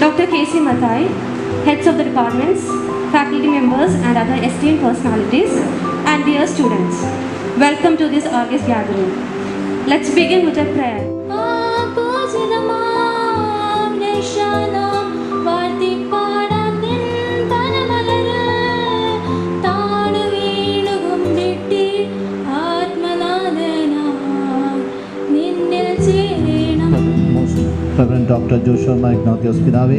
Dr. K.C. Mathai, heads of the departments, faculty members and other esteemed personalities, and dear students, welcome to this August gathering. Let's begin with a prayer. Reverend Dr. Joshua Ignatius Pidave,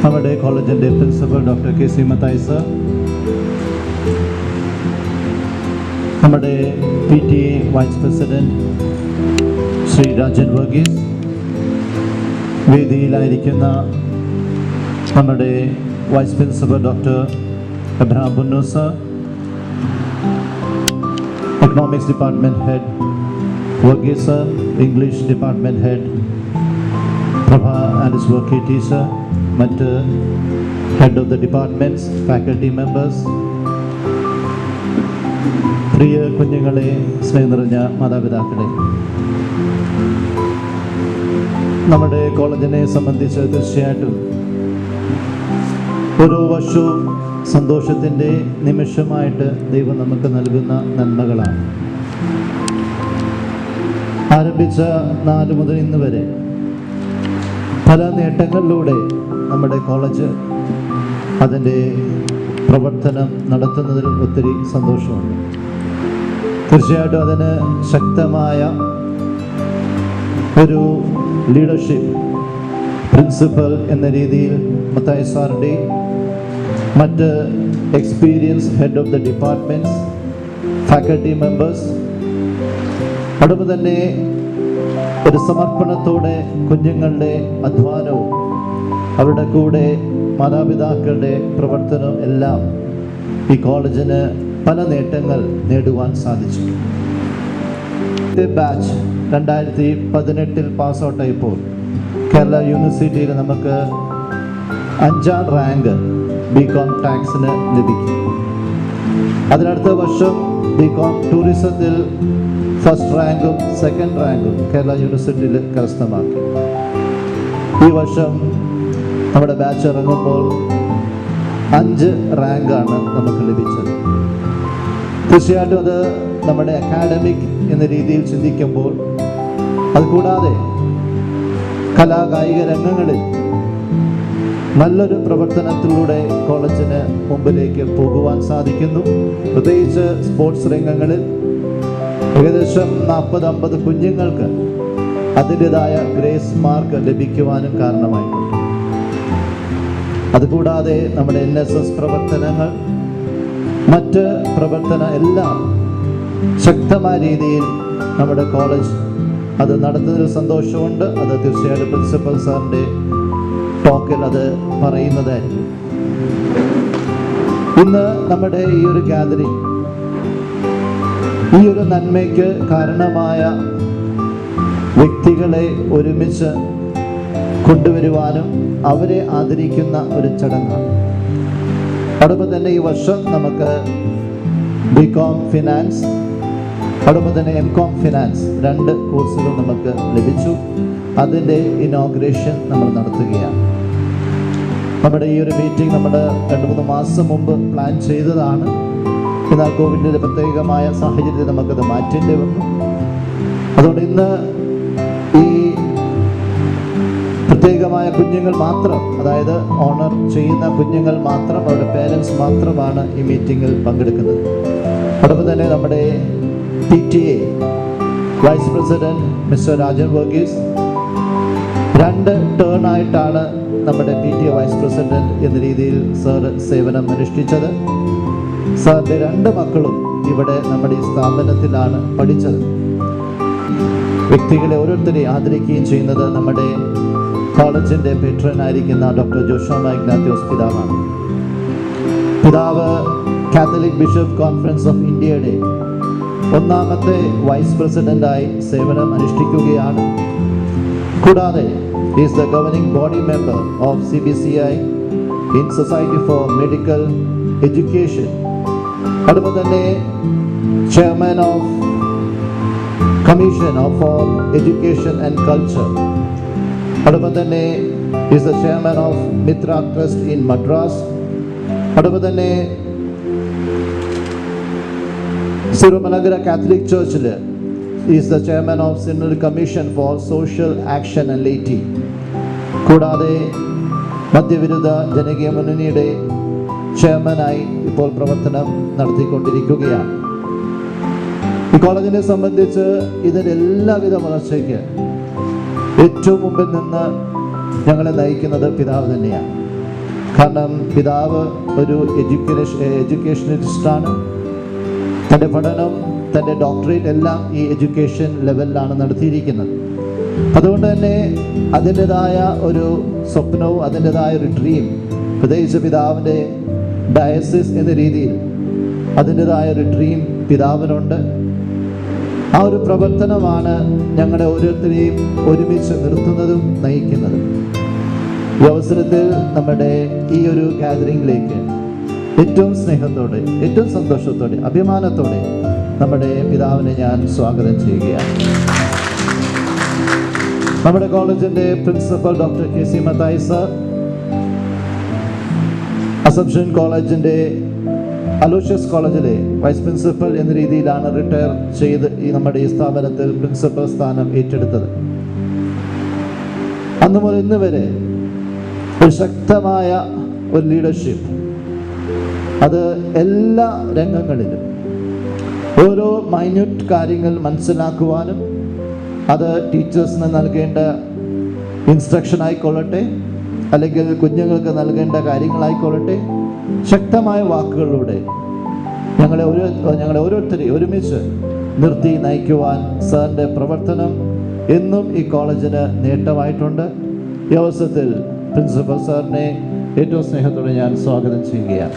നമ്മുടെ കോളേജിൻ്റെ principal doctor K C Mathai sir, നമ്മുടെ PTA vice president Shri Rajan Varghese, വേദിയിലായിരിക്കുന്ന നമ്മുടെ vice principal doctor Abraham ബുന്നു sir, economics department head Varghese sir, English department head Prabha and his working teacher, മറ്റ് head of the departments, faculty members, പ്രിയ കുഞ്ഞുങ്ങളെ, സ്നേഹം നിറഞ്ഞ മാതാപിതാക്കളെ, നമ്മുടെ കോളേജിനെ സംബന്ധിച്ച് തീർച്ചയായിട്ടും ഓരോ വർഷവും സന്തോഷത്തിൻ്റെ നിമിഷമായിട്ട് ദൈവം നമുക്ക് നൽകുന്ന നന്മകളാണ്. ആരംഭിച്ച 4 മുതൽ ഇന്ന് വരെ പല നേട്ടങ്ങളിലൂടെ നമ്മുടെ കോളേജ് അതിൻ്റെ പ്രവർത്തനം നടത്തുന്നതിൽ ഒത്തിരി സന്തോഷമുണ്ട്. തീർച്ചയായിട്ടും അതിന് ശക്തമായ ഒരു ലീഡർഷിപ്പ് പ്രിൻസിപ്പൽ എന്ന രീതിയിൽ മത്തായി സാറിൻ്റെ മറ്റ് experience head of the departments, faculty members, അതോടൊപ്പം തന്നെ ഒരു സമർപ്പണത്തോടെ കുഞ്ഞുങ്ങളുടെ അധ്വാനവും അവരുടെ കൂടെ മാതാപിതാക്കളുടെ പ്രവർത്തനവും എല്ലാം ഈ കോളേജിന് പല നേട്ടങ്ങൾ നേടുവാൻ സാധിച്ചു. ബാച്ച് 2018 പാസ് ഔട്ടായപ്പോൾ കേരള യൂണിവേഴ്സിറ്റിയിൽ നമുക്ക് 5ാം റാങ്ക് BCom ടാക്സിന് ലഭിക്കും. അതിനടുത്ത വർഷം BCom ടൂറിസത്തിൽ ഫസ്റ്റ് റാങ്കും 2nd റാങ്കും കേരള യൂണിവേഴ്സിറ്റിയിൽ കരസ്ഥമാക്കി. ഈ വർഷം നമ്മുടെ ബാച്ച് ഇറങ്ങുമ്പോൾ 5 റാങ്കാണ് നമുക്ക് ലഭിച്ചത്. തീർച്ചയായിട്ടും അത് നമ്മുടെ അക്കാഡമിക് എന്ന രീതിയിൽ ചിന്തിക്കുമ്പോൾ, അതുകൂടാതെ കലാകായിക രംഗങ്ങളിൽ നല്ലൊരു പ്രവർത്തനത്തിലൂടെ കോളേജിന് മുമ്പിലേക്ക് പോകുവാൻ സാധിക്കുന്നു. പ്രത്യേകിച്ച് സ്പോർട്സ് രംഗങ്ങളിൽ ഏകദേശം 40-50 കുഞ്ഞുങ്ങൾക്ക് അതിൻ്റെതായ ഗ്രേസ് മാർക്ക് ലഭിക്കുവാനും കാരണമായിട്ടുണ്ട്. അതുകൂടാതെ നമ്മുടെ NSS പ്രവർത്തനങ്ങൾ, മറ്റ് പ്രവർത്തനം എല്ലാം ശക്തമായ രീതിയിൽ നമ്മുടെ കോളേജ് അത് നടത്തുന്നതിൽ സന്തോഷമുണ്ട്. അത് തീർച്ചയായിട്ടും പ്രിൻസിപ്പൽ സാറിൻ്റെ ടോക്കിൽ അത് പറയുന്നതായിരിക്കും. ഇന്ന് നമ്മുടെ ഈ ഒരു ഗാദറിംഗ് ഈ ഒരു നന്മയ്ക്ക് കാരണമായ വ്യക്തികളെ ഒരുമിച്ച് കൊണ്ടുവരുവാനും അവരെ ആദരിക്കുന്ന ഒരു ചടങ്ങാണ്. അതോടൊപ്പം തന്നെ ഈ വർഷം നമുക്ക് BCom ഫിനാൻസ്, അതോടൊപ്പം തന്നെ MCom ഫിനാൻസ് 2 കോഴ്സുകൾ നമുക്ക് ലഭിച്ചു. അതിൻ്റെ ഇനോഗ്രേഷൻ നമ്മൾ നടത്തുകയാണ്. നമ്മുടെ ഈ ഒരു മീറ്റിംഗ് നമ്മൾ 2-3 മാസം മുമ്പ് പ്ലാൻ ചെയ്തതാണ്. എന്നാൽ കോവിഡിൻ്റെ പ്രത്യേകമായ സാഹചര്യത്തിൽ നമുക്കത് മാറ്റേണ്ടി വന്നു. അതുകൊണ്ട് ഇന്ന് ഈ പ്രത്യേകമായ കുഞ്ഞുങ്ങൾ മാത്രം, അതായത് ഓണർ ചെയ്യുന്ന കുഞ്ഞുങ്ങൾ മാത്രം, അവരുടെ പേരൻസ് മാത്രമാണ് ഈ മീറ്റിങ്ങിൽ പങ്കെടുക്കുന്നത്. അതോടൊപ്പം തന്നെ നമ്മുടെ PTA vice president mister Rajan Varghese 2 ടേണായിട്ടാണ് നമ്മുടെ PTA വൈസ് പ്രസിഡന്റ് എന്ന രീതിയിൽ സാർ സേവനം അനുഷ്ഠിച്ചത്. സാറിൻ്റെ 2 മക്കളും ഇവിടെ നമ്മുടെ ഈ സ്ഥാപനത്തിലാണ് പഠിച്ചത്. വ്യക്തികളെ ഓരോരുത്തരെയും ആദരിക്കുകയും ചെയ്യുന്നത് നമ്മുടെ കോളേജിൻ്റെ പേട്രനായിരിക്കുന്ന ഡോക്ടർ ജോഷുവ ഇഗ്നാത്യോസ് പിതാവാണ്. പിതാവ് കാത്തലിക് ബിഷപ്പ് കോൺഫറൻസ് ഓഫ് ഇന്ത്യയുടെ 1ാമത്തെ വൈസ് പ്രസിഡന്റായി സേവനം അനുഷ്ഠിക്കുകയാണ്. കൂടാതെ is the governing body member of CBCI in society for medical education. അതുപോലെ തന്നെ chairman of commission for education and culture. അതോടൊപ്പം തന്നെ He is the chairman of Mitra Trust in Madras. അതോടൊപ്പം തന്നെ സിറുമലങ്കര കാത്തലിക് ചർച്ചിൽ is the chairman of synod commission for social action and laity. കൂടാതെ മദ്യവിരുദ്ധ ജനകീയ മുന്നണിയുടെ ചെയർമാനായി ഇപ്പോൾ പ്രവർത്തനം നടത്തിക്കൊണ്ടിരിക്കുകയാണ്. ഈ കോളേജിനെ സംബന്ധിച്ച് ഇതിൻ്റെ എല്ലാവിധ വളർച്ചയ്ക്ക് ഏറ്റവും മുമ്പിൽ നിന്ന് ഞങ്ങളെ നയിക്കുന്നത് പിതാവ് തന്നെയാണ്. കാരണം പിതാവ് ഒരു എഡ്യൂക്കേഷനിസ്റ്റാണ്. തൻ്റെ പഠനം, തൻ്റെ ഡോക്ടറേറ്റ് എല്ലാം ഈ എഡ്യൂക്കേഷൻ ലെവലിലാണ് നടത്തിയിരിക്കുന്നത്. അതുകൊണ്ട് തന്നെ അതിൻ്റെതായ ഒരു സ്വപ്നവും അതിൻ്റെതായ ഒരു ഡ്രീം, പ്രത്യേകിച്ച് പിതാവിൻ്റെ ഡയസിസ് എന്ന രീതിയിൽ അതിൻ്റെതായ ഒരു ഡ്രീം പിതാവിനുണ്ട്. ആ ഒരു പ്രവർത്തനമാണ് ഞങ്ങളെ ഓരോരുത്തരെയും ഒരുമിച്ച് നിർത്തുന്നതും നയിക്കുന്നതും. ഈ അവസരത്തിൽ നമ്മുടെ ഈ ഒരു ഗാദറിംഗിലേക്ക് ഏറ്റവും സ്നേഹത്തോടെ, ഏറ്റവും സന്തോഷത്തോടെ, അഭിമാനത്തോടെ നമ്മുടെ പിതാവിനെ ഞാൻ സ്വാഗതം ചെയ്യുകയാണ്. നമ്മുടെ കോളേജിൻ്റെ principal doctor KC Mathai sir, assumption കോളേജിൻ്റെ അലോഷ്യസ് കോളേജിലെ വൈസ് പ്രിൻസിപ്പൽ എന്ന രീതിയിലാണ് റിട്ടയർ ചെയ്ത് നമ്മുടെ ഈ സ്ഥാപനത്തിൽ പ്രിൻസിപ്പൽ സ്ഥാനം ഏറ്റെടുത്തത്. അന്ന് മുതൽ ഇന്ന് വരെ ഒരു ശക്തമായ ഒരു ലീഡർഷിപ്പ്, അത് എല്ലാ രംഗങ്ങളിലും ഓരോ മൈന്യൂട്ട് കാര്യങ്ങൾ മനസ്സിലാക്കുവാനും, അത് ടീച്ചേഴ്സിന് നൽകേണ്ട ഇൻസ്ട്രക്ഷൻ ആയിക്കൊള്ളട്ടെ, അല്ലെങ്കിൽ കുഞ്ഞുങ്ങൾക്ക് നൽകേണ്ട കാര്യങ്ങളായിക്കൊള്ളട്ടെ, ശക്തമായ വാക്കുകളിലൂടെ ഞങ്ങളെ ഓരോരുത്തരെയും ഒരുമിച്ച് നിർത്തി നയിക്കുവാൻ സാറിൻ്റെ പ്രവർത്തനം എന്നും ഈ കോളേജിന് നേട്ടമായിട്ടുണ്ട്. ഈ അവസരത്തിൽ പ്രിൻസിപ്പൽ സാറിനെ ഏറ്റവും സ്നേഹത്തോടെ ഞാൻ സ്വാഗതം ചെയ്യുകയാണ്.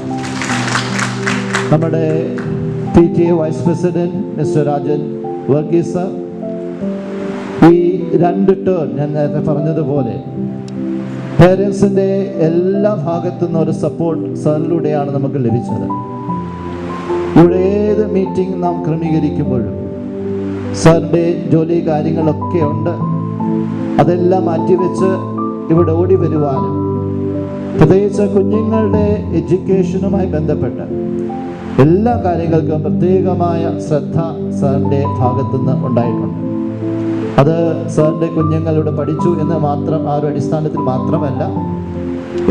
നമ്മുടെ PTA vice president mister Rajan Varghese sir, ഈ 2 ടേൺ ഞാൻ നേരത്തെ പറഞ്ഞതുപോലെ പേരൻസിൻ്റെ എല്ലാ ഭാഗത്തു നിന്നും ഒരു സപ്പോർട്ട് സാറിലൂടെയാണ് നമുക്ക് ലഭിച്ചത്. ഇവിടെ ഏത് മീറ്റിംഗ് നാം ക്രമീകരിക്കുമ്പോഴും സാറിൻ്റെ ജോലി കാര്യങ്ങളൊക്കെ ഉണ്ട്. അതെല്ലാം മാറ്റിവെച്ച് ഇവിടെ ഓടി വരുവാനും, പ്രത്യേകിച്ച് കുഞ്ഞുങ്ങളുടെ എഡ്യൂക്കേഷനുമായി ബന്ധപ്പെട്ട എല്ലാ കാര്യങ്ങൾക്കും പ്രത്യേകമായ ശ്രദ്ധ സാറിൻ്റെ ഭാഗത്തുനിന്ന് ഉണ്ടായിട്ടുണ്ട്. അത് സാറിൻ്റെ കുഞ്ഞുങ്ങളിവിടെ പഠിച്ചു എന്ന് മാത്രം ആ ഒരു അടിസ്ഥാനത്തിൽ മാത്രമല്ല,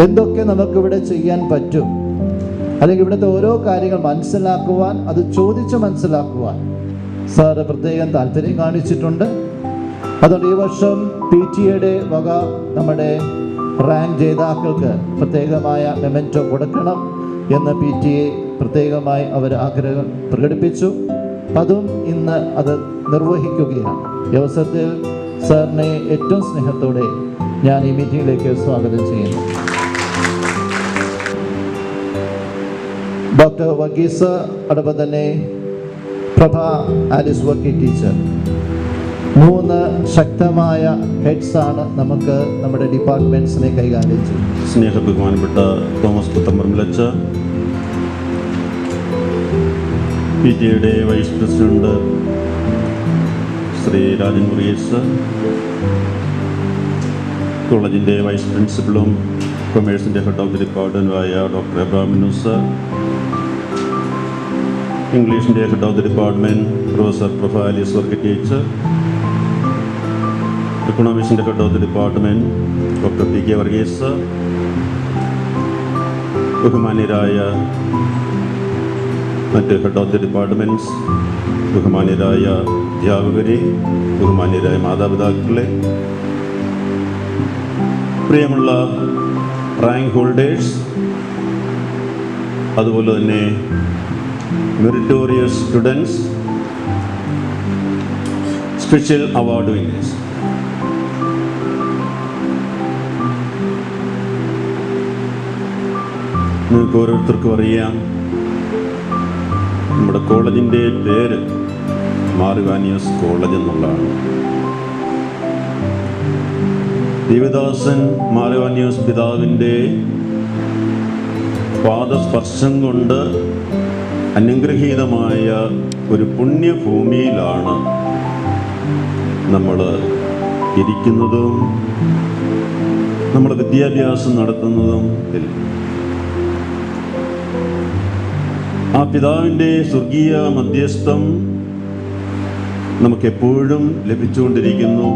എന്തൊക്കെ നമുക്കിവിടെ ചെയ്യാൻ പറ്റും, അല്ലെങ്കിൽ ഇവിടുത്തെ ഓരോ കാര്യങ്ങൾ മനസ്സിലാക്കുവാൻ, അത് ചോദിച്ച് മനസ്സിലാക്കുവാൻ സാറ് പ്രത്യേകം താല്പര്യം കാണിച്ചിട്ടുണ്ട്. അതുകൊണ്ട് ഈ വർഷം PTAയുടെ വക നമ്മുടെ റാങ്ക് ജേതാക്കൾക്ക് പ്രത്യേകമായ മെമൻറ്റോ കൊടുക്കണം എന്ന് PTA പ്രത്യേകമായി അവർ ആഗ്രഹം പ്രകടിപ്പിച്ചു. അതും ഇന്ന് അത് നിർവഹിക്കുകയാണ്. ഈ അവസരത്തിൽ സാറിനെ ഏറ്റവും സ്നേഹത്തോടെ ഞാൻ ഈ മീറ്റിംഗിലേക്ക് സ്വാഗതം ചെയ്യുന്നു. ഡോക്ടർ വർഗീസ്, അതോടൊപ്പം തന്നെ പ്രഭ ആലിസ് വർക്കി ടീച്ചർ, 3 ശക്തമായ ഹെഡ്സാണ് നമുക്ക് നമ്മുടെ ഡിപ്പാർട്ട്മെൻറ്റ്സിനെ കൈകാര്യം ചെയ്യും. സ്നേഹ ബഹുമാനപ്പെട്ട തോമസ് പുത്തമ്പറമ്പിലച്ച, PTAയുടെ വൈസ് പ്രസിഡന്റ് ശ്രീ രാജൻ വർഗീസ്, കോളേജിൻ്റെ വൈസ് പ്രിൻസിപ്പലും കൊമേഴ്സിൻ്റെ ഹെഡ് ഓഫ് ദി ഡിപ്പാർട്ട്മെൻറ്റുമായ ഡോക്ടർ എബ്രഹാം മിനൂസ്, ഇംഗ്ലീഷിൻ്റെ head of the department professor prof Alice Varkey teacher, എക്കണോമിക്സിൻ്റെ head of the department doctor PK Varghese, ബഹുമാന്യരായ മറ്റ് ഹെഡ് ഓഫ് ദി ഡിപ്പാർട്ട്മെൻറ്റ്സ്, ബഹുമാന്യരായ അധ്യാപകരെ, ബഹുമാന്യരായ മാതാപിതാക്കളെ, പ്രിയമുള്ള റാങ്ക് ഹോൾഡേഴ്സ്, അതുപോലെ തന്നെ meritorious students, special award winners, നിങ്ങൾക്ക് ഓരോരുത്തർക്കും അറിയാം, നമ്മുടെ കോളേജിൻ്റെ പേര് മാർ ഇവാനിയോസ് കോളേജ് എന്നുള്ളതാണ്. ദേവദാസൻ മാർ ഇവാനിയോസ് പിതാവിൻ്റെ പാദസ്പർശം കൊണ്ട് അനുഗ്രഹീതമായ ഒരു പുണ്യഭൂമിയിലാണ് നമ്മൾ ഇരിക്കുന്നതും നമ്മൾ വിദ്യാഭ്യാസം നടത്തുന്നതും ഇതിൽ. ആ പിതാവിൻ്റെ സ്വർഗീയ മധ്യസ്ഥം നമുക്കെപ്പോഴും ലഭിച്ചുകൊണ്ടിരിക്കുന്നു.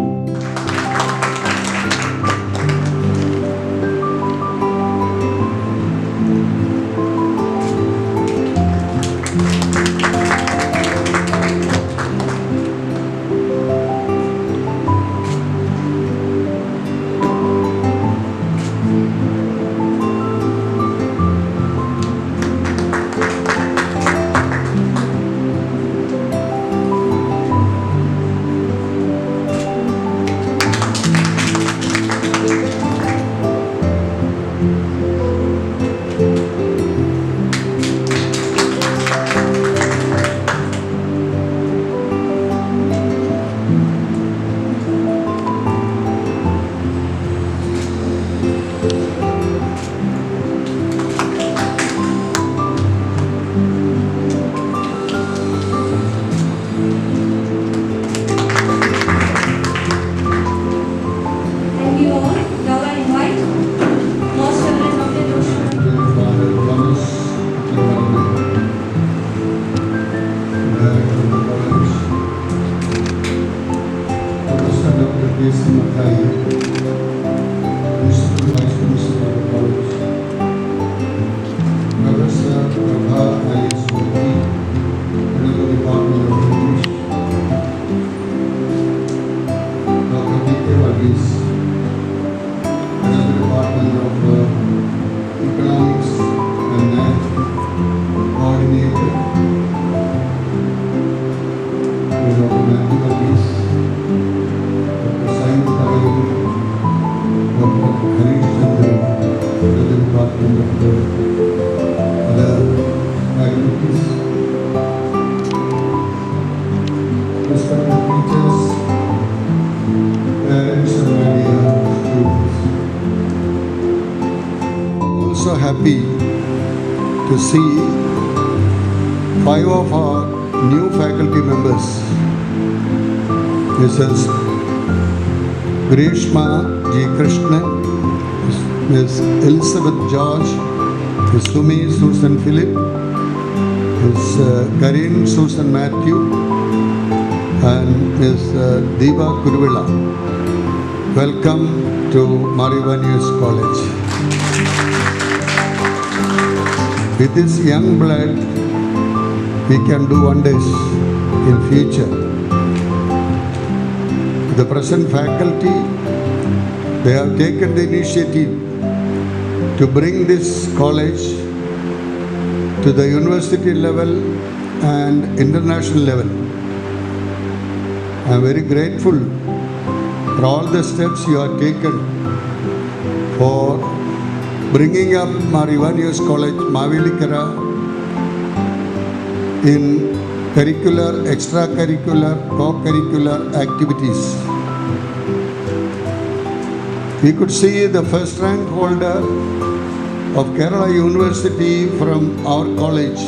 And you all, now I invite most reverend Dr. Joshua. Father Thomas Director of the college, Professor Dr. K.C. Mathai, Principal Vice Principal of the college, Professor Prabha Alice Murthy, Head of the Department of English, Dr. D.K. Varghese, Head of the Department of Economics and Math, Coordinator, Dr. Matthew Varghese, Dr. Simon Thakur, Dr. Harish Chandra, Head of the Department of other faculties, respected teachers, parents and my dear students. Also happy to see 5 of our new faculty members, Mrs. Grishma G. Krishnan, Ms. Elizabeth George, Ms. Sumi Susan Philip, Ms. Karin Susan Matthew, and Ms. Deva Kurvila. Welcome to Marivanius College. With this young blood, we can do wonders in future. The present faculty, they have taken the initiative to bring this college to the university level and international level. I am very grateful for all the steps you have taken for bringing up Marivanius College, Mavelikara, in curricular, extracurricular, co-curricular activities. We could see the first rank holder of Kerala University from our college,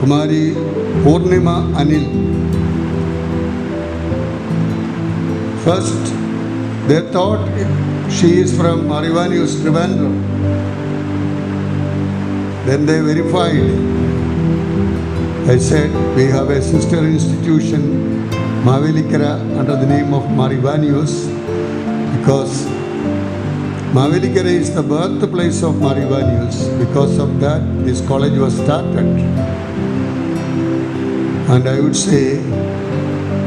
Kumari Purnima Anil. First, they thought she is from Marivanius Trivandrum. Then they verified. I said, we have a sister institution, Mavelikara, under the name of Marivanius, because Mavelikara is the birthplace of Marivanius. Because of that, this college was started. And I would say,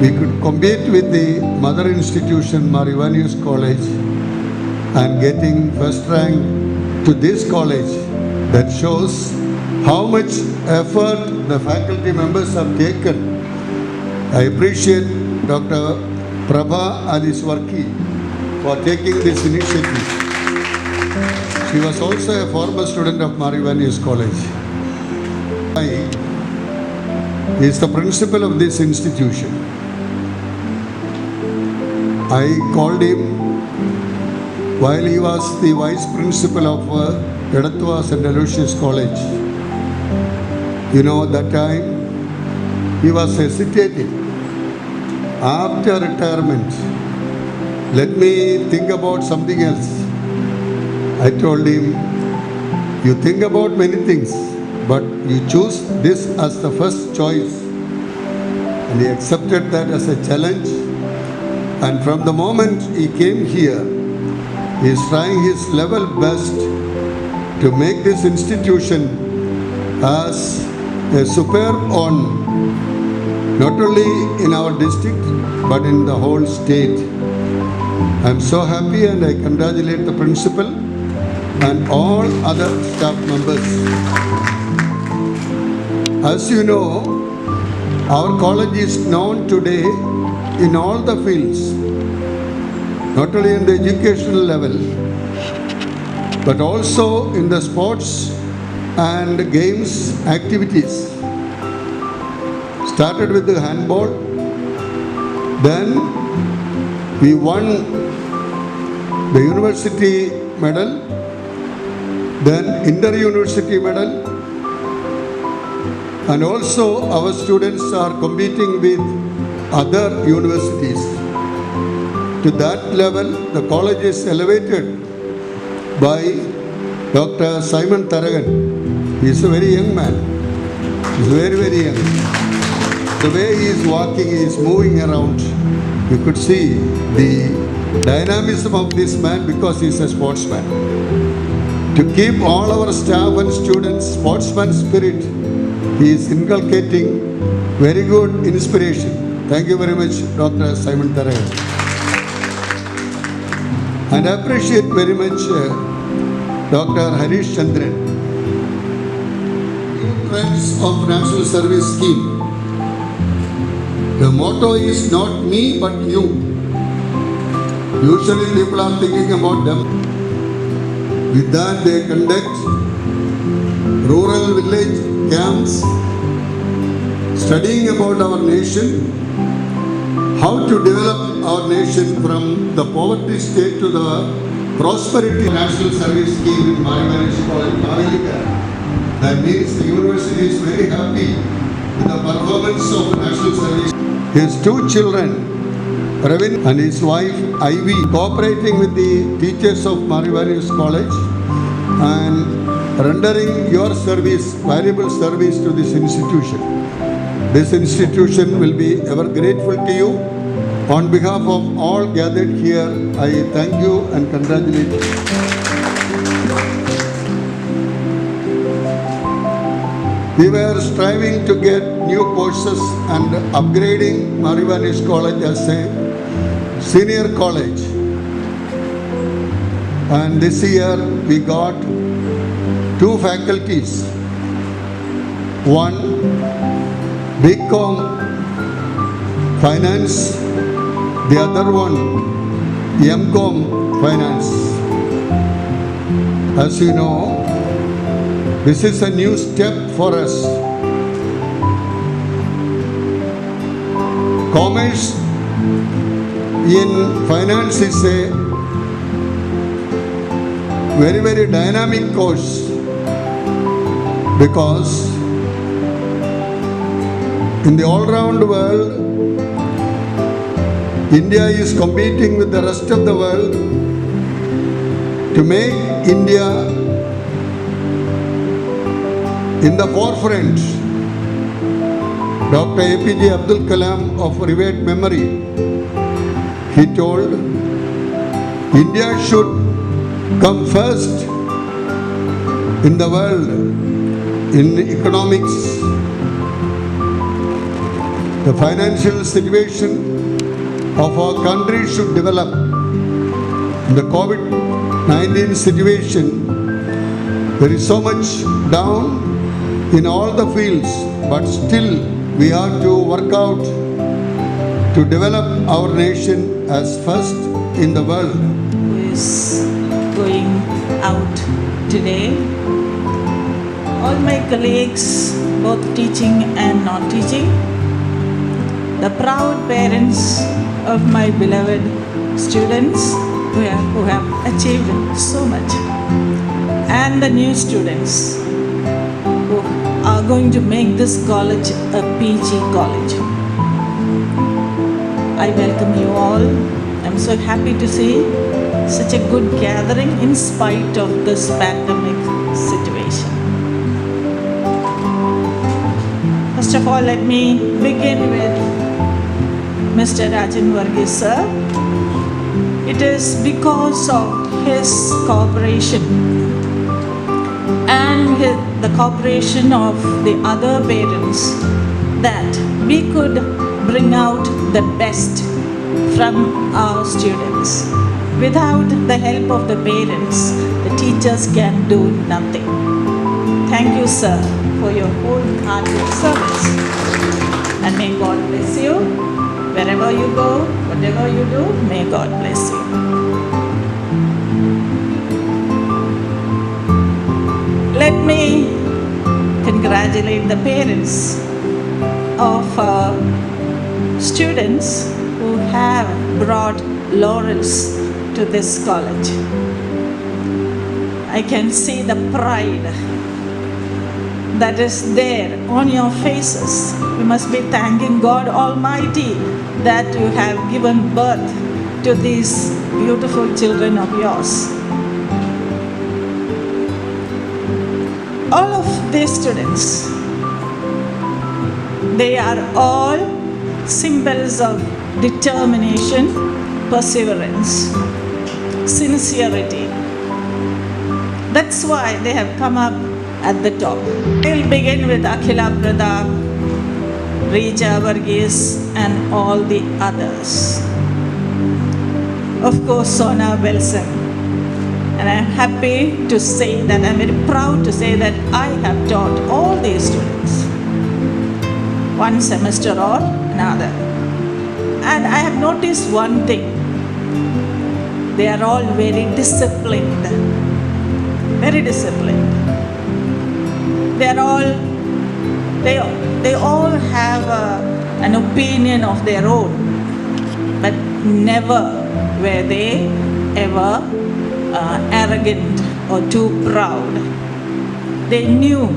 we could compete with the mother institution, Marivanius College, and getting first rank to this college. That shows how much effort the faculty members have taken. I appreciate Dr. Prabha Alice Murthy for taking this initiative. She was also a former student of Marivanius College. I is the principal of this institution. I called him while he was the vice principal of Edatwa St. Aloysius College. You know, that time he was hesitating. After retirement, let me think about something else. I told him, you think about many things, but you choose this as the first choice. And he accepted that as a challenge. And from the moment he came here, he is trying his level best to make this institution as a superb on not only in our district but in the whole state. I am so happy and I congratulate the principal and all other staff members. As you know, our college is known today in all the fields, not only in the educational level, but also in the sports and games activities. Started with the handball, then we won the university medal, then inter-university medal, and also our students are competing with other universities. To that level, the college is elevated by Dr. Simon Taragan. He is a very young man. He is very, very young. The way he is walking, he is moving around. You could see the dynamism of this man because he is a sportsman. To keep all our staff and students sportsman spirit, he is inculcating very good inspiration. Thank you very much, Dr. Simon Taragan. And I appreciate very much Dr. Harish Chandran. Friends of National Service Scheme. The motto is not me but you. Usually people are thinking about them. With that they conduct rural village camps, studying about our nation, how to develop our nation from the poverty state to the prosperity. National Service Scheme in Marivanesh College, Mavelika. That means the university is very happy with the performance of National Service. His two children, Ravin and his wife Ivy, cooperating with the teachers of Marivanesh College and rendering your service, valuable service to this institution. This institution will be ever grateful to you. On behalf of all gathered here, I thank you and congratulate you. We were striving to get new courses and upgrading Marivanesh College as a senior college. And this year we got two faculties. One, BCom Finance, the other one, MCom Finance. As you know, this is a new step for us. Commerce in finance is a very, very dynamic course because in the all-round world, India is competing with the rest of the world to make India in the forefront. Dr. APJ Abdul Kalam of revered memory, he told, India should come first in the world in economics. The financial situation of our country should develop. In the COVID-19 situation, there is so much down in all the fields, but still we have to work out to develop our nation as first in the world. Who is going out today? All my colleagues, both teaching and not teaching, the proud parents of my beloved students who have achieved so much, and the new students who are going to make this college a PG college. I welcome you all. I'm I'm so happy to see such a good gathering in spite of this pandemic situation. First of all, let me begin with Mr. Rajan Varghese sir. It is because of his cooperation and the cooperation of the other parents that we could bring out the best from our students. Without the help of the parents, the teachers can do nothing. Thank you, sir, for your wholehearted service. And may God bless you. Wherever you go, whatever you do, may God bless you. Let me congratulate the parents of students who have brought laurels to this college. I can see the pride that is there on your faces. You must be thanking God Almighty that you have given birth to these beautiful children of yours. All of these students, they are all symbols of determination, perseverance, sincerity. That's why they have come up at the top. We'll begin with Akhila Pradap, Rija Varghese, and all the others. Of course, Sona Wilson. And I'm happy to say that, I'm very proud to say that I have taught all these students one semester or another. And I have noticed one thing. They are all very disciplined. Very disciplined. They all have an opinion of their own, but never were they ever arrogant or too proud. They knew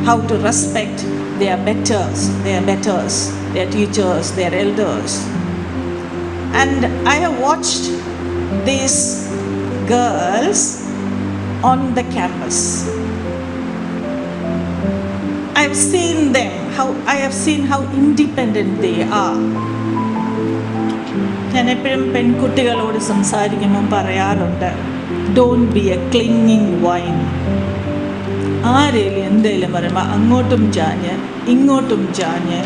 how to respect their betters, their teachers, their elders. And I have watched these girls on the campus. I have seen how independent they are. ഞാൻ എപ്പോഴും പെൺകുട്ടികളോട് സംസാരിക്കുമ്പം പറയാറുണ്ട്, don't be A clinging wine. ആരേലും എന്തേലും പറയുമ്പോൾ അങ്ങോട്ടും ചാഞ്ഞ് ഇങ്ങോട്ടും ചാഞ്ഞ്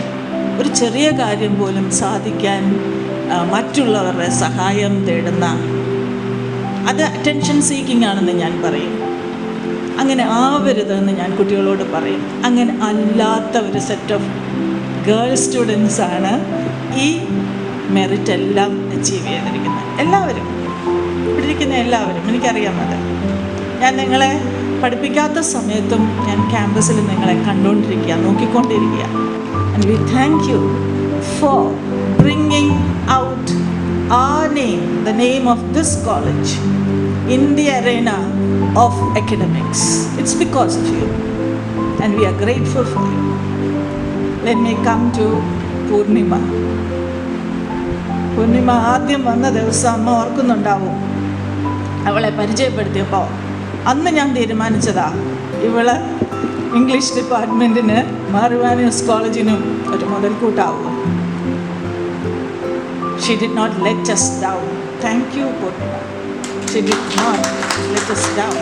ഒരു ചെറിയ കാര്യം പോലും സാധിക്കാൻ മറ്റുള്ളവരുടെ സഹായം തേടുന്ന, അത് അറ്റൻഷൻ സീക്കിംഗ് ആണെന്ന് ഞാൻ പറയും. അങ്ങനെ ആവരുതെന്ന് ഞാൻ കുട്ടികളോട് പറയും. അങ്ങനെ അല്ലാത്ത ഒരു സെറ്റ് ഓഫ് ഗേൾ സ്റ്റുഡൻസാണ് ഈ മെറിറ്റ് എല്ലാം അച്ചീവ് ചെയ്തിരിക്കുന്നത്. എല്ലാവരും, ഇവിടെ ഇരിക്കുന്ന എല്ലാവരും, എനിക്കറിയാം അത്. ഞാൻ നിങ്ങളെ പഠിപ്പിക്കാത്ത സമയത്തും ഞാൻ ക്യാമ്പസിൽ നിങ്ങളെ കണ്ടുകൊണ്ടിരിക്കുക, നോക്കിക്കൊണ്ടിരിക്കുക. And we thank you for bringing out our name, the name of this college, in the arena of academics. It's because of you, and we are grateful for you. Let me come to Purnima. Purnima ആദ്യം വന്ന ദിവസം അമ്മ ഓർക്കുന്നുണ്ടാവും. അവളെ പരിചയപ്പെടുത്തിയപ്പോൾ അന്ന് ഞാൻ തീരുമാനിച്ചതാ, ഇവള് English ഡിപ്പാർട്ട്മെൻറ്റിന് മാറിവാനിയസ് കോളേജിനും ഒരു മുതൽക്കൂട്ടാവും. She did not let us down. Thank you, Purnima. She did not let us down.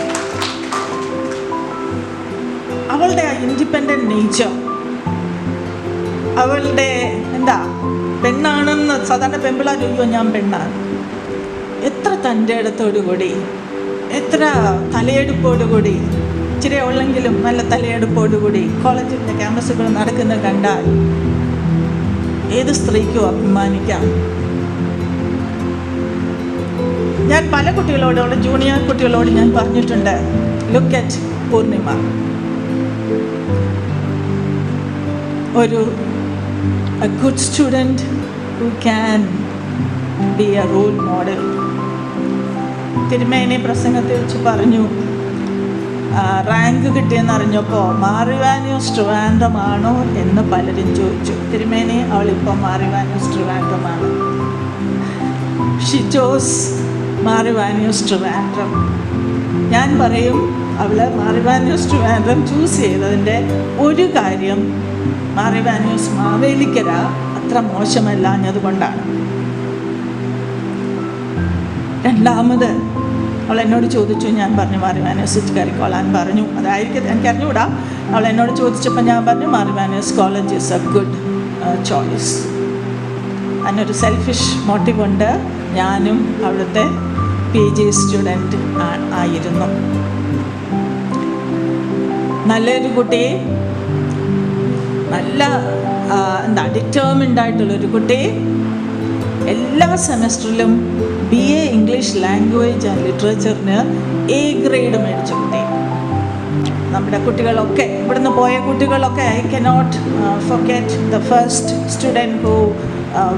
അവളുടെ ഇൻഡിപെൻഡൻറ്റ് നേച്ചർ, അവളുടെ പെണ്ണാണെന്ന് സാധാരണ പെമ്പിളാർ ചോദിക്കുമോ, ഞാൻ പെണ്ണാണ്. എത്ര തൻ്റെ ഇടത്തോടുകൂടി, എത്ര തലയെടുപ്പോടുകൂടി, ഇച്ചിരി ഉള്ളെങ്കിലും നല്ല തലയെടുപ്പോടുകൂടി കോളേജിൻ്റെ ക്യാമ്പസുകൾ നടക്കുന്നത് കണ്ടാൽ ഏത് സ്ത്രീക്കും അഭിമാനിക്കാം. ഞാൻ പല കുട്ടികളോട്, അവിടെ ജൂനിയർ കുട്ടികളോട് ഞാൻ പറഞ്ഞിട്ടുണ്ട്, ലുക്ക് അറ്റ് പൂർണിമ. ഒരു a good student who can be a role model. തിരുമേനി പ്രസംഗത്തിൽ വെച്ച് പറഞ്ഞു, റാങ്ക് കിട്ടിയെന്നറിഞ്ഞപ്പോൾ മാറിവാനിയസ് ട്രിവാൻഡ്രമാണോ എന്ന് പലരും ചോദിച്ചു. തിരുമേനി അവളിപ്പോൾ മാറിവാനിയസ് ട്രിവാൻഡ്രമാണ്. She chose Mar Ivanios Trivandrum. ഞാൻ പറയും അവൾ മാറിവാനിയൂസ് ട്രിവാൻഡ്രം ചൂസ് ചെയ്തതിൻ്റെ ഒരു കാര്യം മാറിവാനിയൂസ് മാവേലിക്കര അത്ര മോശമല്ലാഞ്ഞതുകൊണ്ടാണ്. രണ്ടാമത് അവൾ എന്നോട് ചോദിച്ചു, ഞാൻ പറഞ്ഞു മാറിവാനിയൂസ് കയറിക്കോളാൻ പറഞ്ഞു. അതായിരിക്കും എനിക്കറിഞ്ഞുകൂടാ. അവൾ എന്നോട് ചോദിച്ചപ്പോൾ ഞാൻ പറഞ്ഞു Mar Ivanios college is a good choice. അതിനൊരു സെൽഫിഷ് മോട്ടീവുണ്ട്. ഞാനും അവിടുത്തെ PG സ്റ്റുഡൻറ്റ് ആയിരുന്നു. നല്ലൊരു കുട്ടി, നല്ല ഡിറ്റർമിൻഡ് ആയിട്ടുള്ളൊരു കുട്ടി. എല്ലാ സെമസ്റ്ററിലും BA ഇംഗ്ലീഷ് ലാംഗ്വേജ് ആൻഡ് ലിറ്ററേച്ചറിന് A ഗ്രേഡ് മേടിച്ച കുട്ടി. നമ്മുടെ കുട്ടികളൊക്കെ ഇവിടുന്ന് പോയ കുട്ടികളൊക്കെ I cannot forget the first student who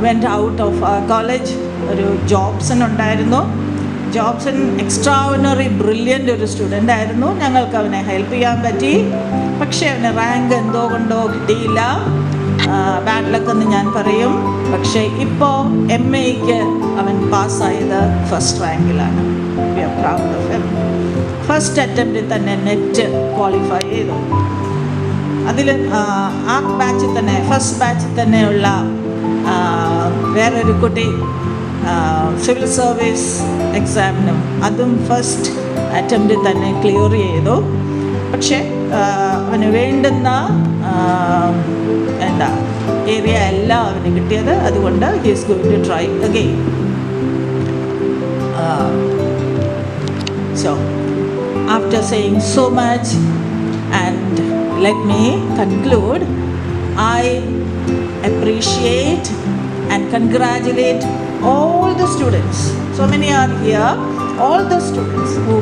went out of college. ഒരു ജോബ്സൺ ഉണ്ടായിരുന്നു. ജോബ്സൺ എക്സ്ട്രാordinary ബ്രില്യൻ്റ് ഒരു സ്റ്റുഡൻ്റ് ആയിരുന്നു. ഞങ്ങൾക്ക് അവനെ ഹെൽപ്പ് ചെയ്യാൻ പറ്റി. പക്ഷേ അവന് റാങ്ക് എന്തോ കൊണ്ടോ കിട്ടിയില്ല. ബാഡ് ലക്ക് എന്ന് ഞാൻ പറയും. പക്ഷേ ഇപ്പോൾ MAക്ക് അവൻ പാസ്സായത് ഫസ്റ്റ് റാങ്കിലാണ്. We are proud of him. First അറ്റംപ്റ്റിൽ തന്നെ നെറ്റ് ക്വാളിഫൈ ചെയ്തു. അതിൽ ആ ബാച്ചിൽ തന്നെ ഫസ്റ്റ് ബാച്ചിൽ തന്നെയുള്ള വേറൊരു കുട്ടി സിവിൽ സർവീസ് എക്സാമിനും അതും ഫസ്റ്റ് അറ്റംപ്റ്റിൽ തന്നെ ക്ലിയർ ചെയ്തു. പക്ഷേ അവന് വേണ്ടുന്ന ഏരിയ എല്ലാം അവന് കിട്ടിയത്. അതുകൊണ്ട് he is going to try again. So, after saying so much, and let me conclude, I appreciate and congratulate all the students. So many are here. All the students who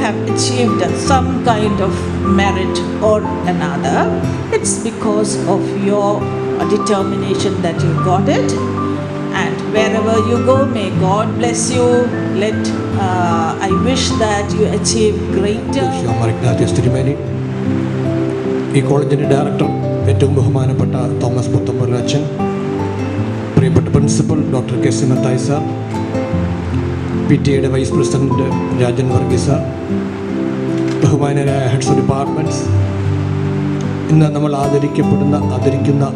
have achieved some kind of merit or another. It's because of your determination that you got it. And wherever you go, may God bless you. I wish that you achieve greater. ഇഗ്നാത്യസ് തിരുമേനി, ഈ കോളേജിൻ്റെ director ഏറ്റവും ബഹുമാനപ്പെട്ട Thomas Puthenpura അച്ഛൻ, പ്രിയപ്പെട്ട principal doctor K C Mathai sir, PTA vice president Rajan Varghese sir, ബഹുമാനരായ heads of departments, ഇന്ന് നമ്മൾ ആദരിക്കുന്ന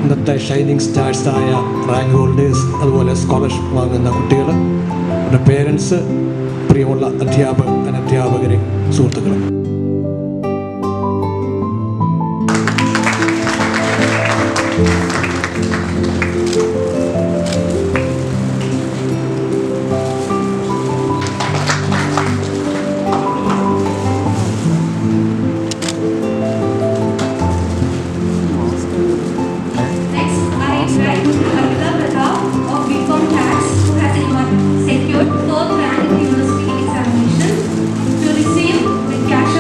ഇന്നത്തെ ഷൈനിങ് സ്റ്റാർസായ റാങ്ക് ഹോൾഡേഴ്സ്, അതുപോലെ സ്കോളർഷിപ്പ് വാങ്ങുന്ന കുട്ടികൾ, അവരുടെ പേരൻസ്, പ്രിയമുള്ള അധ്യാപകരെ, സുഹൃത്തുക്കളെ, secured 4th rank in the university examination to receive the cash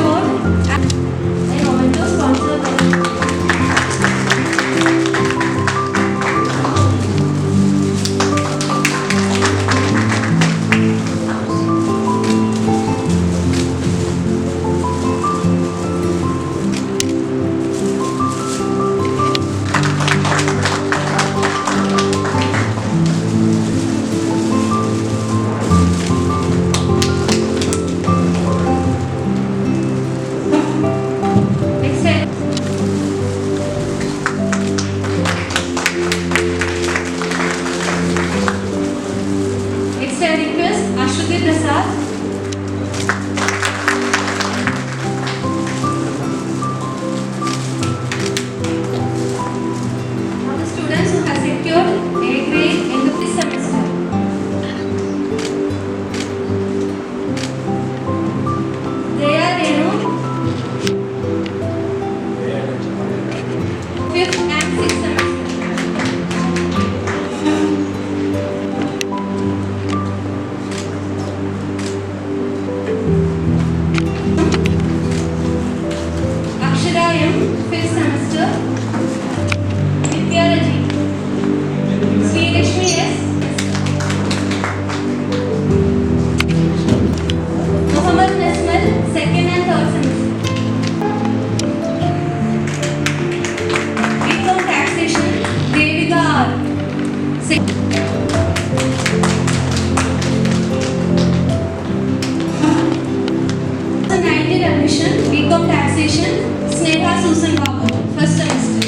Division, BCom Taxation, Sneha Susan Babu, first semester.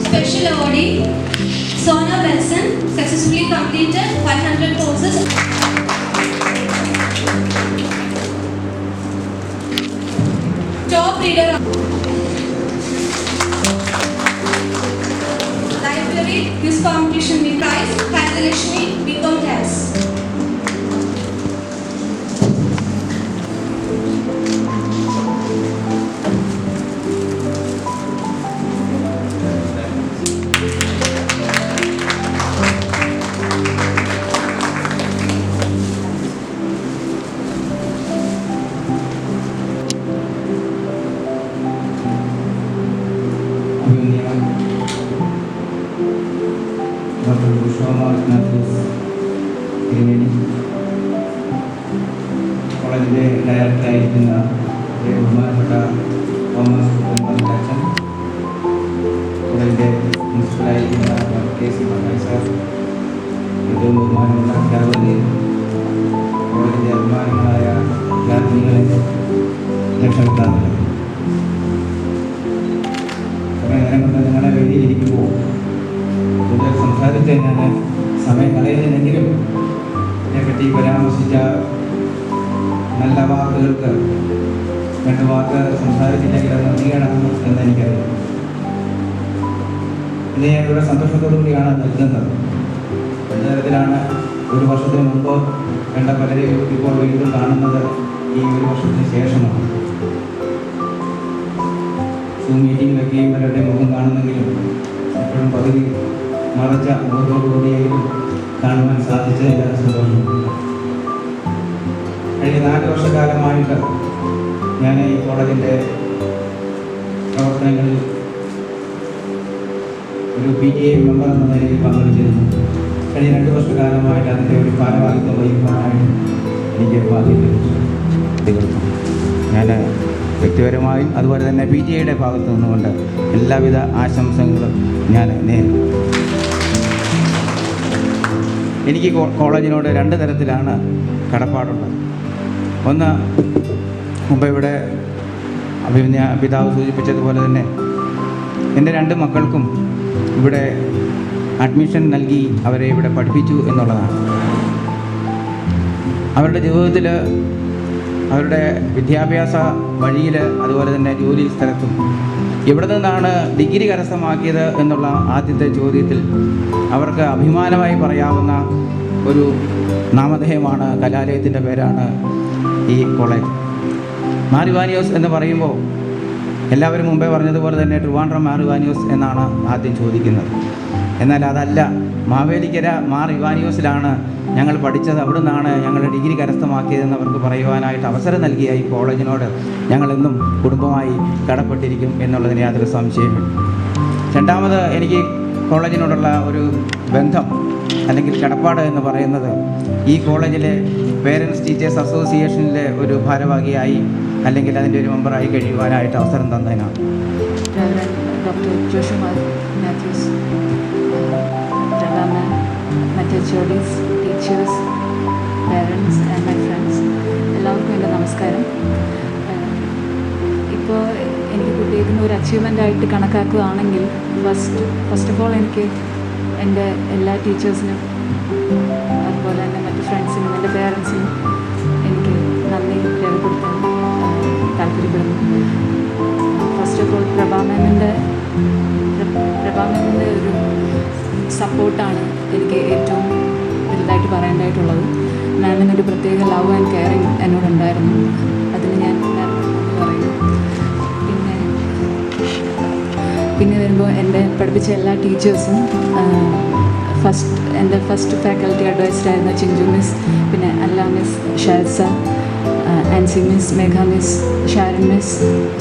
Special awardee, Sona Benson, successfully completed 500 courses. Top reader of Library Quiz Competition with prize, Bhagyalakshmi, BCom Tax. Dr. Bushoma Matthews തിരുമേനി, കോളേജിൻ്റെ ഡയറക്ടറായിരിക്കുന്ന ബഹുമാനപ്പെട്ട Thomas പുത്തമ്പലം അച്ഛൻ, കോളേജിൻ്റെ പ്രിൻസിപ്പലായിരിക്കുന്ന K C Mathai sir, ഏറ്റവും ബഹുമാനമുള്ള അധ്യാപകരെ, കോളേജിൻ്റെ അഭിമാനങ്ങളായ വിദ്യാർത്ഥികളെ, രക്ഷകർത്താക്കളെ, കുറേ നേരം കൊണ്ട് നിങ്ങളുടെ വേദിയിലിരിക്കുമ്പോൾ കൂടുതൽ സംസാരിച്ച് ഞാൻ സമയം കളയുന്നില്ലെങ്കിലും ഇതിനെപ്പറ്റി പരാമർശിച്ച നല്ല വാക്കുകൾക്ക് രണ്ട് വാക്ക് സംസാരിച്ചില്ലെങ്കിൽ അത് നന്ദിയാണ് എന്ന് എനിക്കറിയാം. ഇത് ഞാൻ ഇവിടെ സന്തോഷത്തോടു കൂടിയാണ് നിൽക്കുന്നത്. എന്ത് തരത്തിലാണ് ഒരു വർഷത്തിന് മുമ്പ് കണ്ട പലരെയും ഇപ്പോൾ വീണ്ടും കാണുന്നത് ഈ ഒരു വർഷത്തിന് ശേഷമാണ്. സൂം മീറ്റിങ്ങിലൊക്കെ ഇവരുടെ മുഖം കാണുന്നെങ്കിലും എപ്പോഴും പകുതി മറച്ച മുഖത്തോടുകൂടിയെങ്കിലും കാണുവാൻ സാധിച്ചതിൽ സന്തോഷമുണ്ട്. കഴിഞ്ഞ 4 വർഷക്കാലമായിട്ട് ഞാൻ ഈ കോളേജിൻ്റെ പ്രവർത്തനങ്ങളിൽ ഒരു PTA മെമ്പർ എന്ന നിലയിൽ പങ്കെടുത്തിരുന്നു. കഴിഞ്ഞ 2 വർഷക്കാലമായിട്ട് അതിൻ്റെ ഒരു ഭാരവാഹിത്വം വഹിക്കുവാനായിട്ട് എനിക്ക് ഭാഗ്യം ലഭിച്ചു. ഞാൻ വ്യക്തിപരമായും അതുപോലെ തന്നെ PTA ഭാഗത്തു നിന്നുകൊണ്ട് എല്ലാവിധ ആശംസകളും ഞാൻ നേരിടും. എനിക്ക് കോളേജിനോട് 2 തരത്തിലാണ് കടപ്പാടുള്ളത്. ഒന്ന്, മുമ്പ് ഇവിടെ അഭിമന്യ പിതാവ് സൂചിപ്പിച്ചതുപോലെ തന്നെ എൻ്റെ 2 മക്കൾക്കും ഇവിടെ അഡ്മിഷൻ നൽകി അവരെ ഇവിടെ പഠിപ്പിച്ചു എന്നുള്ളതാണ്. അവരുടെ ജീവിതത്തിൽ അവരുടെ വിദ്യാഭ്യാസ വഴിയിൽ അതുപോലെ തന്നെ ജോലി സ്ഥലത്തും എവിടെ നിന്നാണ് ഡിഗ്രി കരസ്ഥമാക്കിയത് എന്നുള്ള ആദ്യത്തെ ചോദ്യത്തിൽ അവർക്ക് അഭിമാനമായി പറയാവുന്ന ഒരു നാമധേയമാണ്, കലാലയത്തിൻ്റെ പേരാണ് ഈ കോളേജ്. മാർ ഇവാനിയോസ് എന്ന് പറയുമ്പോൾ എല്ലാവരും മുമ്പേ പറഞ്ഞതുപോലെ തന്നെ ട്രിവാൻഡ്രം മാർ ഇവാനിയോസ് എന്നാണ് ആദ്യം ചോദിക്കുന്നത്. എന്നാൽ അതല്ല, മാവേലിക്കര മാർ ഇവാനിയോസിലാണ് ഞങ്ങൾ പഠിച്ചത്, അവിടെ നിന്നാണ് ഞങ്ങൾ ഡിഗ്രി കരസ്ഥമാക്കിയതെന്ന് അവർക്ക് പറയുവാനായിട്ട് അവസരം നൽകിയ ഈ കോളേജിനോട് ഞങ്ങളെന്നും കുടുംബമായി കടപ്പെട്ടിരിക്കും എന്നുള്ളതിന് യാതൊരു സംശയമില്ല. രണ്ടാമത്, എനിക്ക് കോളേജിനോടുള്ള ഒരു ബന്ധം അല്ലെങ്കിൽ കടപ്പാട് എന്ന് പറയുന്നത് ഈ കോളേജിലെ പേരൻസ് ടീച്ചേഴ്സ് അസോസിയേഷനിലെ ഒരു ഭാരവാഹിയായി അല്ലെങ്കിൽ അതിൻ്റെ ഒരു മെമ്പറായി കഴിയുവാനായിട്ട് അവസരം തന്നതിനാണ്. ഡോക്ടർ ജോഷുമാ മാത്യൂസ്, Rama, മറ്റ് HODs, teachers, parents and my friends, എല്ലാവർക്കും എൻ്റെ നമസ്കാരം. ഇപ്പോൾ എനിക്ക് കിട്ടിയിരിക്കുന്ന ഒരു അച്ചീവ്മെൻ്റായിട്ട് കണക്കാക്കുകയാണെങ്കിൽ ഫസ്റ്റ് ഓഫ് ഓൾ എനിക്ക് എൻ്റെ എല്ലാ ടീച്ചേഴ്സിനും അതുപോലെ തന്നെ മറ്റ് ഫ്രണ്ട്സിനും എൻ്റെ പേരൻസിനും എനിക്ക് നന്ദി രേഖപ്പെടുത്താൻ താല്പര്യപ്പെടുന്നു. ഫസ്റ്റ് ഓഫ് ഓൾ പ്രഭാമേമിൻ്റെ ഒരു സപ്പോർട്ടാണ് എനിക്ക് ഏറ്റവും വലുതായിട്ട് പറയേണ്ടതായിട്ടുള്ളത്. മാമിനൊരു പ്രത്യേക ലവ് ആൻഡ് കെയറിങ് എന്നോടുണ്ടായിരുന്നു, അതിന് ഞാൻ പറയുന്നു. പിന്നെ വരുമ്പോൾ എൻ്റെ പഠിപ്പിച്ച എല്ലാ ടീച്ചേഴ്സും, എൻ്റെ ഫസ്റ്റ് ഫാക്കൽറ്റി അഡ്വൈസറായിരുന്ന ചിഞ്ചു മിസ്, പിന്നെ അല്ല മിസ്, ഷാദ് സാർ, ആൻസി മിസ്, മേഘ മിസ്, ഷാരൻ മിസ്,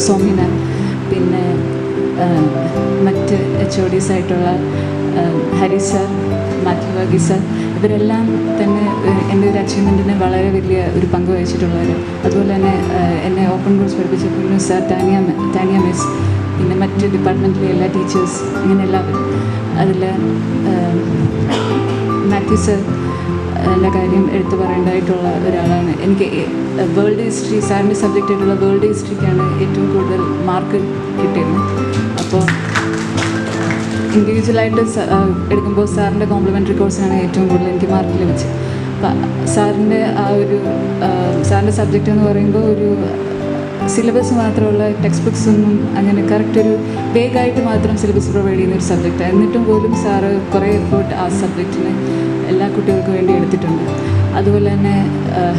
സോമി മാം, പിന്നെ മറ്റ് HODs ആയിട്ടുള്ള ഹരി സാർ, മാത്യു വർഗി സാർ, ഇവരെല്ലാം തന്നെ എൻ്റെ ഒരു അച്ചീവ്മെൻറ്റിന് വളരെ വലിയ ഒരു പങ്ക് വഹിച്ചിട്ടുള്ളവർ. അതുപോലെ തന്നെ എന്നെ ഓപ്പൺ കോഴ്സ് പഠിപ്പിച്ച കുഞ്ഞു സാർ, താനിയ മിസ്, പിന്നെ മറ്റ് ഡിപ്പാർട്ട്മെൻറ്റിലെ എല്ലാ ടീച്ചേഴ്സ്, ഇങ്ങനെ എല്ലാവരും. അതിൽ മാത്യു സാർ എല്ലാ കാര്യം എടുത്തു പറയേണ്ടതായിട്ടുള്ള ഒരാളാണ്. എനിക്ക് വേൾഡ് ഹിസ്റ്ററി, സാറിൻ്റെ സബ്ജക്റ്റായിട്ടുള്ള വേൾഡ് ഹിസ്റ്ററിക്കാണ് ഏറ്റവും കൂടുതൽ മാർക്ക് കിട്ടിയത്. അപ്പോൾ ഇൻഡിവിജ്വലായിട്ട് എടുക്കുമ്പോൾ സാറിൻ്റെ കോംപ്ലിമെൻ്ററി കോഴ്സാണ് ഏറ്റവും കൂടുതൽ എനിക്ക് മാർക്ക് ലഭിച്ചത്. അപ്പം സാറിൻ്റെ സാറിൻ്റെ സബ്ജക്റ്റ് എന്ന് പറയുമ്പോൾ ഒരു സിലബസ് മാത്രമുള്ള ടെക്സ്റ്റ് ബുക്സ് ഒന്നും അങ്ങനെ കറക്റ്റ് ഒരു വേഗമായിട്ട് മാത്രം സിലബസ് പ്രൊവൈഡ് ചെയ്യുന്ന ഒരു സബ്ജക്റ്റാണ്. എന്നിട്ടും പോലും സാറ് കുറേ എഫേർട്ട് ആ സബ്ജക്റ്റിന് എല്ലാ കുട്ടികൾക്കും വേണ്ടി എടുത്തിട്ടുണ്ട്. അതുപോലെ തന്നെ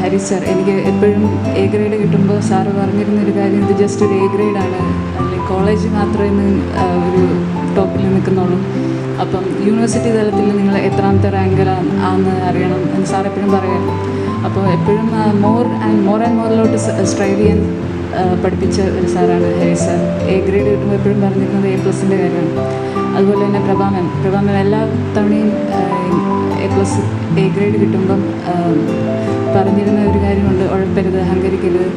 ഹരി സാർ, എനിക്ക് എപ്പോഴും എ ഗ്രേഡ് കിട്ടുമ്പോൾ സാറ് പറഞ്ഞിരുന്നൊരു കാര്യം, ഇത് ജസ്റ്റ് ഒരു എ ഗ്രേഡാണ്, അല്ലെങ്കിൽ കോളേജ് മാത്രമേ ഒരു ടോപ്പിൽ നിൽക്കുന്നുള്ളൂ, അപ്പം യൂണിവേഴ്സിറ്റി തലത്തിൽ നിങ്ങൾ എത്രാമത്തെ റാങ്കിലാണെന്ന് അറിയണം എന്ന് സാർ എപ്പോഴും പറയാറുണ്ട്. അപ്പോൾ എപ്പോഴും മോർ ആൻഡ് മോറിലോട്ട് സ്ട്രൈവ് ചെയ്യാൻ പഠിപ്പിച്ച ഒരു സാറാണ് ഹരി സാർ. എ ഗ്രേഡ് കിട്ടുമ്പോൾ എപ്പോഴും പറഞ്ഞിരുന്നത് A+ൻ്റെ കാര്യമാണ്. അതുപോലെ തന്നെ പ്രഭാമൻ എല്ലാ തവണയും A ഗ്രേഡ് കിട്ടുമ്പം പറഞ്ഞിരുന്ന ഒരു കാര്യമുണ്ട്, ഉഴപ്പരുത്, അഹങ്കരിക്കരുത്.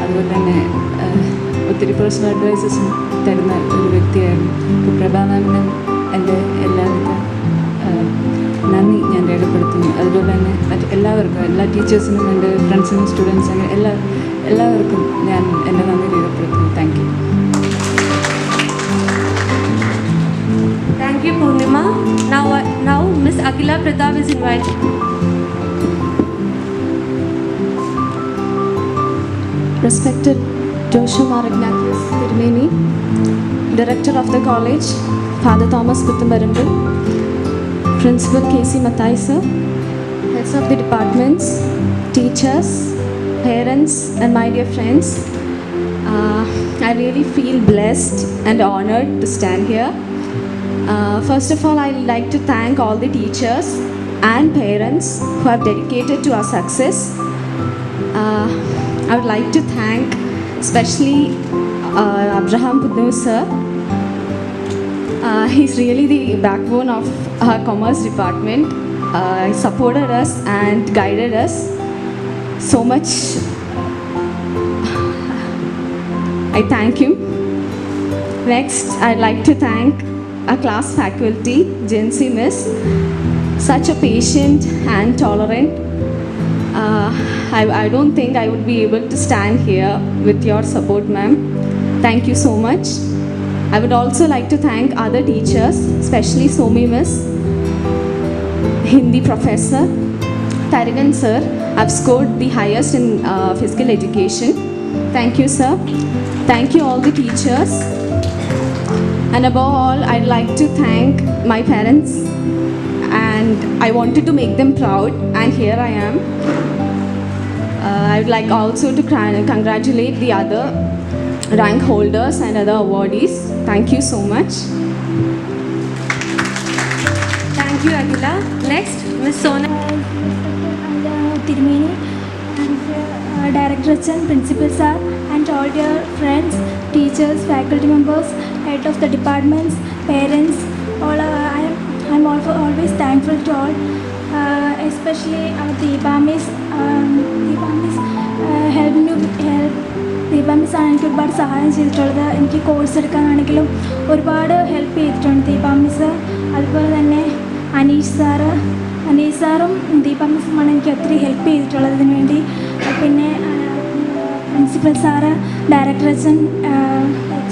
അതുപോലെ തന്നെ ഒത്തിരി പേഴ്സണൽ അഡ്വൈസസും തരുന്ന ഒരു വ്യക്തിയായിരുന്നു. ഇപ്പോൾ പ്രഭാമാമിനും എൻ്റെ എല്ലാവിധ നന്ദി ഞാൻ രേഖപ്പെടുത്തുന്നു. അതുപോലെ തന്നെ എല്ലാവർക്കും, എല്ലാ ടീച്ചേഴ്സിനും, എൻ്റെ ഫ്രണ്ട്സിനും, സ്റ്റുഡൻസിനും എല്ലാവർക്കും ഞാൻ എൻ്റെ നന്ദി രേഖപ്പെടുത്തുന്നു. Thank you. Thank you, Purnima. Now Miss Akhila Pratap is invited. Respected Joshua Ignatius Tirumeni, Director of the College, Father Thomas Puthambarandu, Principal K.C. Mathai sir, Heads of the Departments, Teachers, Parents and my dear friends, I really feel blessed and honored to stand here. First of all, I'd like to thank all the teachers and parents who have dedicated to our success. I would like to thank especially Abraham Pudnu sir. He's really the backbone of our commerce department. He supported us and guided us so much. I thank him. Next, I'd like to thank our class faculty, Jency Miss, such a patient and tolerant. I don't think I would be able to stand here with your support, ma'am. Thank you so much. I would also like to thank other teachers, especially Somi Miss, Hindi professor, Tarigan sir. I've scored the highest in physical education. Thank you, sir. Thank you all the teachers. And above all, I'd like to thank my parents, and I wanted to make them proud, and here I am. I would like also to congratulate the other rank holders and other awardees. Thank you so much. Thank you, Akhila. Next, Miss Sona. Tirumeni and Director and Principal sir and all dear friends, teachers, faculty members, head of the departments, parents, all I'm also always thankful to all, especially Deepa Miss Deepa മിസ്സാണ് എനിക്ക് ഒരുപാട് സഹായം ചെയ്തിട്ടുള്ളത്. എനിക്ക് course എടുക്കാനാണെങ്കിലും ഒരുപാട് help ചെയ്തിട്ടുണ്ട് Deepa miss. അതുപോലെ തന്നെ അനീഷ് സാറും ദീപ മിസ്സുമാണ് എനിക്ക് ഒത്തിരി ഹെൽപ്പ് ചെയ്തിട്ടുള്ളത് ഇതിനു വേണ്ടി. പിന്നെ പ്രിൻസിപ്പൽ സാറ്, ഡയറക്ടർ അച്ഛൻ,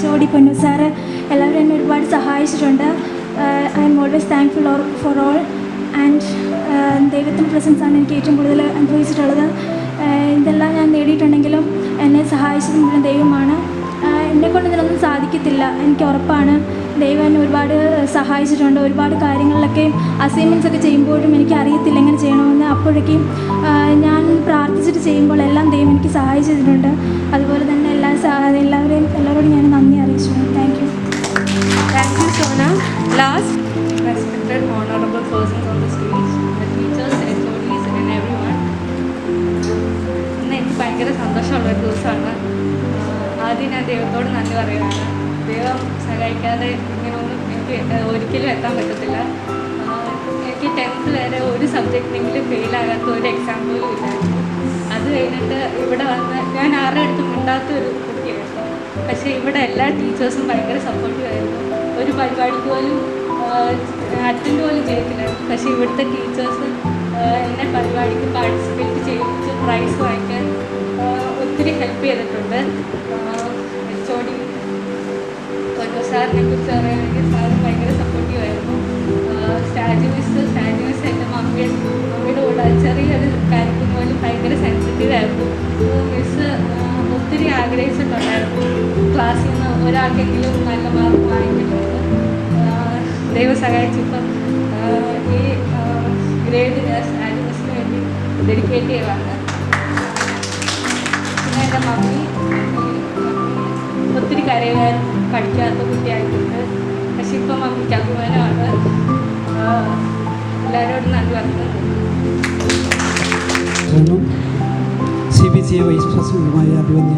HOD പൊന്നു സാറ്, എല്ലാവരും എന്നെ ഒരുപാട് സഹായിച്ചിട്ടുണ്ട്. I M always thankful for all. And ദൈവത്തിൻ്റെ പ്രസൻസാണ് എനിക്ക് ഏറ്റവും കൂടുതൽ അനുഭവിച്ചിട്ടുള്ളത്. ഇതെല്ലാം ഞാൻ നേടിയിട്ടുണ്ടെങ്കിലും എന്നെ സഹായിച്ചത് മുഴുവൻ ദൈവമാണ്. എന്നെക്കൊണ്ട് ഇതിനൊന്നും സാധിക്കത്തില്ല, എനിക്ക് ഉറപ്പാണ്. ദൈവം എന്നെ ഒരുപാട് സഹായിച്ചിട്ടുണ്ട്. ഒരുപാട് കാര്യങ്ങളിലൊക്കെ അസൈൻമെൻറ്റ്സ് ഒക്കെ ചെയ്യുമ്പോഴും എനിക്ക് അറിയത്തില്ല എങ്ങനെ ചെയ്യണമെന്ന്. അപ്പോഴേക്കും ഞാൻ പ്രാർത്ഥിച്ചിട്ട് ചെയ്യുമ്പോൾ എല്ലാം ദൈവം എനിക്ക് സഹായിച്ചിട്ടുണ്ട്. അതുപോലെ തന്നെ എല്ലാവരോടും ഞാൻ നന്ദി അറിയിച്ചു. Thank you. Thank you, Sona. Last, respected honorable persons on the stage, the teachers, HODs and everyone. ഇന്ന് എനിക്ക് ഭയങ്കര സന്തോഷമുള്ളൊരു ദിവസമാണ്. ആദ്യം ഞാൻ ദൈവത്തോട് നന്ദി പറയുകയാണ്. ദൈവം സഹായിക്കാതെ ഇങ്ങനെയൊന്നും എനിക്ക് ഒരിക്കലും എത്താൻ പറ്റത്തില്ല. എനിക്ക് 10th വരെ ഒരു സബ്ജക്റ്റിനെങ്കിലും ഫെയിലാകാത്ത ഒരു എക്സാം പോലും ഇല്ലായിരുന്നു. അത് കഴിഞ്ഞിട്ട് ഇവിടെ വന്ന് ഞാൻ ആരുടെ അടുത്തും മിണ്ടാത്തൊരു കുട്ടിയായിരുന്നു. പക്ഷേ ഇവിടെ എല്ലാ ടീച്ചേഴ്സും ഭയങ്കര സപ്പോർട്ടീവ് ആയിരുന്നു. ഒരു പരിപാടിക്ക് പോലും അറ്റൻഡ് പോലും ചെയ്യത്തില്ലായിരുന്നു. പക്ഷേ ഇവിടുത്തെ ടീച്ചേഴ്സ് എന്നെ പരിപാടിക്ക് പാർട്ടിസിപ്പേറ്റ് ചെയ്യിപ്പിച്ച് പ്രൈസ് വാങ്ങിക്കാൻ ഒത്തിരി ഹെൽപ്പ് ചെയ്തിട്ടുണ്ട്. HOD സാറിനെ കുറിച്ച് പറയുകയാണെങ്കിൽ സാറ് ഭയങ്കര സപ്പോർട്ടീവായിരുന്നു. സ്റ്റാജി മിസ് എൻ്റെ മമ്മിയുടെ കൂടെ ചെറിയൊരു കാര്യത്തിന് പോലും ഭയങ്കര സെൻസിറ്റീവായിരുന്നു. മിസ് ഒത്തിരി ആഗ്രഹിച്ചിട്ടുണ്ടായിരുന്നു ക്ലാസ്സിൽ നിന്ന് ഒരാൾക്കെങ്കിലും നല്ല മാർക്ക് വാങ്ങിക്കിട്ടുണ്ട്. ദൈവം സഹായിച്ചിപ്പം ഈ ഗ്രേഡ് ഞാൻ സ്റ്റാജി മിസ്സിന് വേണ്ടി ഡെഡിക്കേറ്റ് ചെയ്യുവാണ്. പിന്നെ എൻ്റെ മമ്മി ഒത്തിരി കരയുമായിരുന്നു, പഠിക്കാത്ത കുട്ടിയായിട്ടുണ്ട്. പക്ഷെ ഇപ്പം മമ്മിക്ക് അഭിമാനമാണ്. എല്ലാവരോടും നന്ദി പറഞ്ഞു. CBCA വൈസ് പ്രസിഡന്റുമായ അഭിമന്യ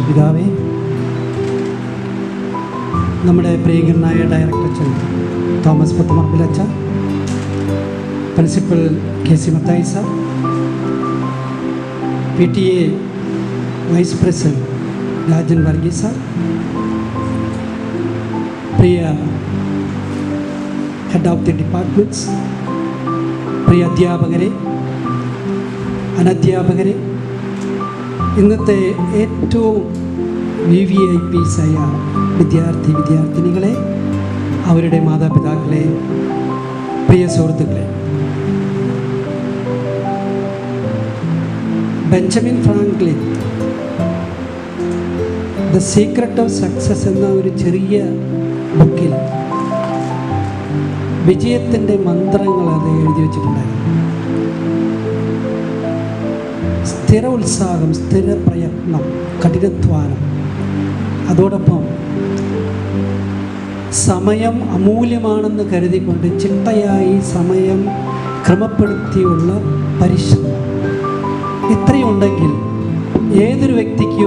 പിതാവേ, നമ്മുടെ പ്രിയങ്കരനായ ഡയറക്ടർ തോമസ് പുത്തമർപ്പിലച്ച, principal KC Mathai sir, PTA vice president Rajan Varghese sir, പ്രിയ ഹെഡ് ഓഫ് ദി ഡിപ്പാർട്ട്മെൻറ്റ്സ്, പ്രിയ അധ്യാപകരെ, അനധ്യാപകരെ, ഇന്നത്തെ ഏറ്റവും VVIPs ആയ വിദ്യാർത്ഥിനികളെ, അവരുടെ മാതാപിതാക്കളെ, പ്രിയ സുഹൃത്തുക്കളെ, Benjamin Franklin the secret of success എന്ന ഒരു ചെറിയ ബുക്കിൽ വിജയത്തിൻ്റെ മന്ത്രങ്ങൾ അത് എഴുതി വച്ചിട്ടുണ്ടായിരുന്നു. സ്ഥിര ഉത്സാഹം, സ്ഥിര പ്രയത്നം, കഠിനാധ്വാനം, അതോടൊപ്പം സമയം അമൂല്യമാണെന്ന് കരുതിക്കൊണ്ട് ചിട്ടയായി സമയം ക്രമപ്പെടുത്തിയുള്ള പരിശ്രമം, ഇത്രയുണ്ടെങ്കിൽ ഏതൊരു വ്യക്തിക്കും